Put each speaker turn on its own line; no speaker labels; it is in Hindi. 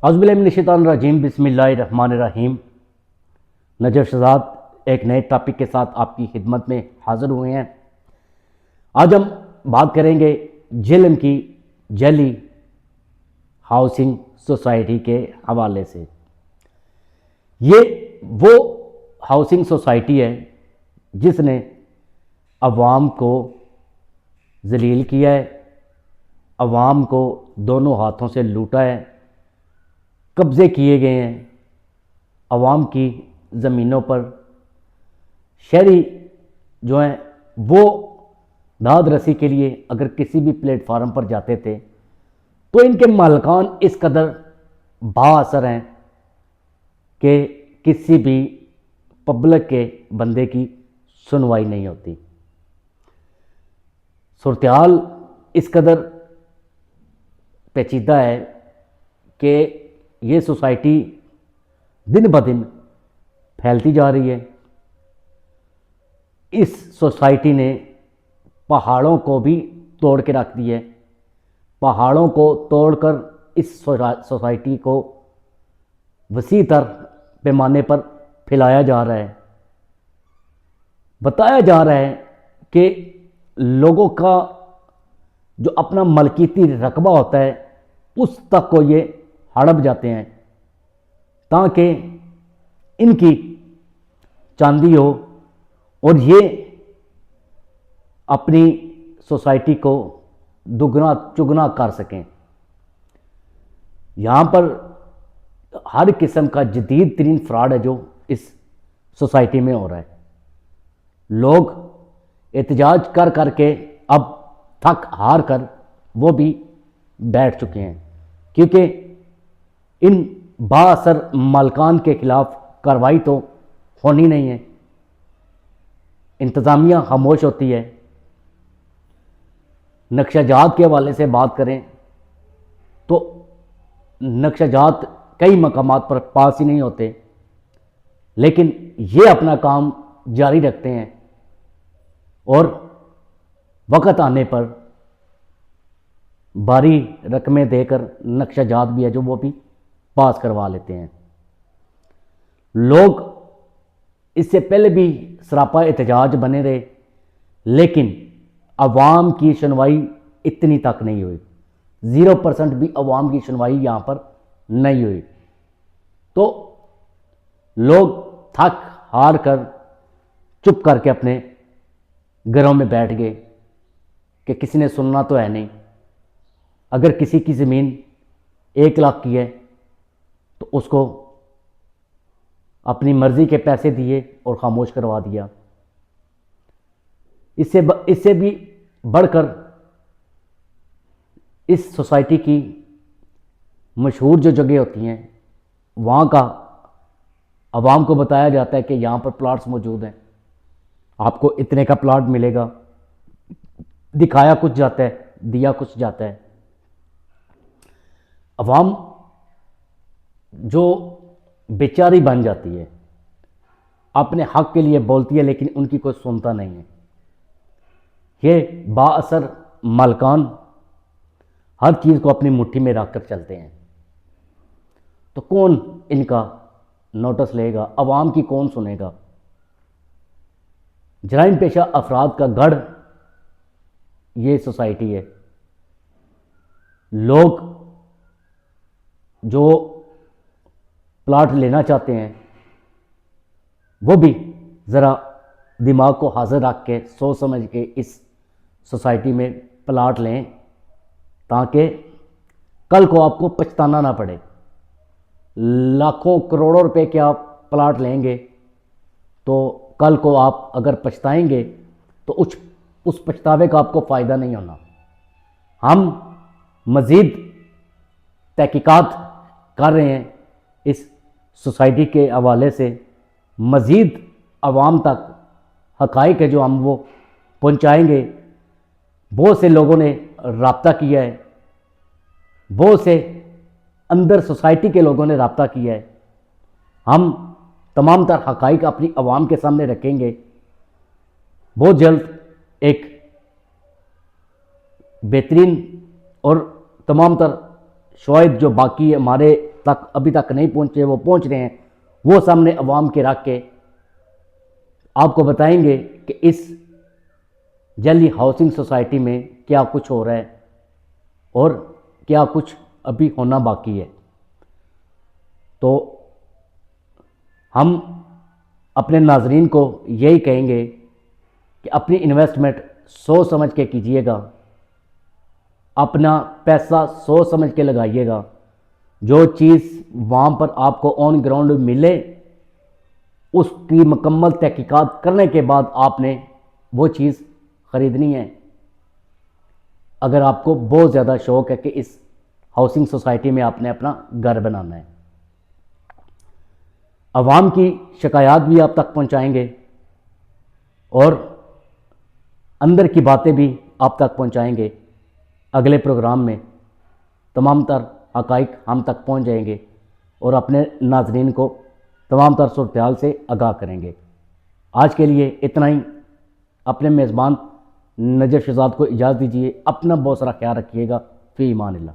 औज़ुबिल्लाहिमिनश्शैतानिर्रजीम बिस्मिल्लाहिर्रहमानिर्रहीम। नजर शहजाद एक नए टॉपिक के साथ आपकी खिदमत में हाज़िर हुए हैं। आज हम बात करेंगे झेलम की जैली हाउसिंग सोसाइटी के हवाले से। ये वो हाउसिंग सोसाइटी है जिसने अवाम को जलील किया है, अवाम को दोनों हाथों से लूटा है, कब्ज़े किए गए हैं अवाम की ज़मीनों पर। शहरी जो हैं वो दाद रसी के लिए अगर किसी भी प्लेटफार्म पर जाते थे तो इनके मालकान इस कदर बाअसर हैं कि किसी भी पब्लिक के बंदे की सुनवाई नहीं होती। सूरत-ए-हाल इस कदर पेचीदा है कि ये सोसाइटी दिन ब दिन फैलती जा रही है। इस सोसाइटी ने पहाड़ों को भी तोड़ के रख दिया है। पहाड़ों को तोड़कर इस सोसाइटी को वसी तर पैमाने पर फैलाया जा रहा है। बताया जा रहा है कि लोगों का जो अपना मलकीती रकबा होता है उस तक को ये हड़प जाते हैं ताकि इनकी चांदी हो और ये अपनी सोसाइटी को दुगना चुगना कर सकें। यहाँ पर हर किस्म का जदीद तरीन फ्रॉड है जो इस सोसाइटी में हो रहा है। लोग एहतजाज कर कर के अब थक हार कर वो भी बैठ चुके हैं क्योंकि इन बाअसर मालकान के खिलाफ कार्रवाई तो होनी नहीं है। इंतज़ामिया खामोश होती है। नक्शाजात के हवाले से बात करें तो नक्शाजात कई मकामात पर पास ही नहीं होते, लेकिन ये अपना काम जारी रखते हैं और वक़्त आने पर भारी रकमें देकर नक्शाजात भी है जो वो भी पास करवा लेते हैं। लोग इससे पहले भी सरापा एहतजाज बने रहे, लेकिन अवाम की सुनवाई इतनी तक नहीं हुई। 0% भी अवाम की सुनवाई यहाँ पर नहीं हुई। तो लोग थक हार कर चुप करके अपने घरों में बैठ गए कि किसी ने सुनना तो है नहीं। अगर किसी की ज़मीन 1 लाख की है तो उसको अपनी मर्ज़ी के पैसे दिए और ख़ामोश करवा दिया। इससे भी बढ़कर इस सोसाइटी की मशहूर जो जगह होती हैं वहाँ का अवाम को बताया जाता है कि यहाँ पर प्लाट्स मौजूद हैं, आपको इतने का प्लाट मिलेगा। दिखाया कुछ जाता है, दिया कुछ जाता है। अवाम जो बेचारी बन जाती है, अपने हक के लिए बोलती है लेकिन उनकी कोई सुनता नहीं है। ये बाअसर मालकान हर चीज़ को अपनी मुट्ठी में रख कर चलते हैं। तो कौन इनका नोटिस लेगा? अवाम की कौन सुनेगा? जराइम पेशा अफराद का गढ़ ये सोसाइटी है। लोग जो प्लाट लेना चाहते हैं वो भी ज़रा दिमाग को हाजिर रख के सोच समझ के इस सोसाइटी में प्लाट लें ताकि कल को आपको पछताना ना पड़े। लाखों करोड़ों रुपए के आप प्लाट लेंगे तो कल को आप अगर पछताएंगे तो उस पछतावे का आपको फ़ायदा नहीं होना। हम मज़ीद तहकीकात कर रहे हैं इस सोसाइटी के हवाले से। मज़ीद आवाम तक हक़ाइक़ है जो हम वो पहुँचाएँगे। बहुत से लोगों ने रब्ता किया है, बहुत से अंदर सोसाइटी के लोगों ने रब्ता किया है। हम तमाम तर हक़ाइक़ अपनी आवाम के सामने रखेंगे। बहुत जल्द एक बेहतरीन और तमाम तर शवाहिद जो बाकी हमारे तक अभी तक नहीं पहुँचे, वो पहुँच रहे हैं, वो सामने अवाम के रख के आपको बताएंगे कि इस जली हाउसिंग सोसाइटी में क्या कुछ हो रहा है और क्या कुछ अभी होना बाकी है। तो हम अपने नाजरीन को यही कहेंगे कि अपनी इन्वेस्टमेंट सोच समझ के कीजिएगा, अपना पैसा सोच समझ के लगाइएगा। जो चीज़ वहाँ पर आपको ऑन ग्राउंड मिले उसकी मुकम्मल तहकीकात करने के बाद आपने वो चीज़ ख़रीदनी है। अगर आपको बहुत ज़्यादा शौक़ है कि इस हाउसिंग सोसाइटी में आपने अपना घर बनाना है। अवाम की शिकायत भी आप तक पहुंचाएंगे और अंदर की बातें भी आप तक पहुंचाएंगे। अगले प्रोग्राम में तमाम तर हक़ाइक़ हम तक पहुंच जाएंगे और अपने नाज़रीन को तमाम तर सूरत-ए-हाल से आगाह करेंगे। आज के लिए इतना ही। अपने मेज़बान नजर शहजाद को इजाज़त दीजिए। अपना बहुत सारा ख्याल रखिएगा। फ़ी अमान अल्लाह।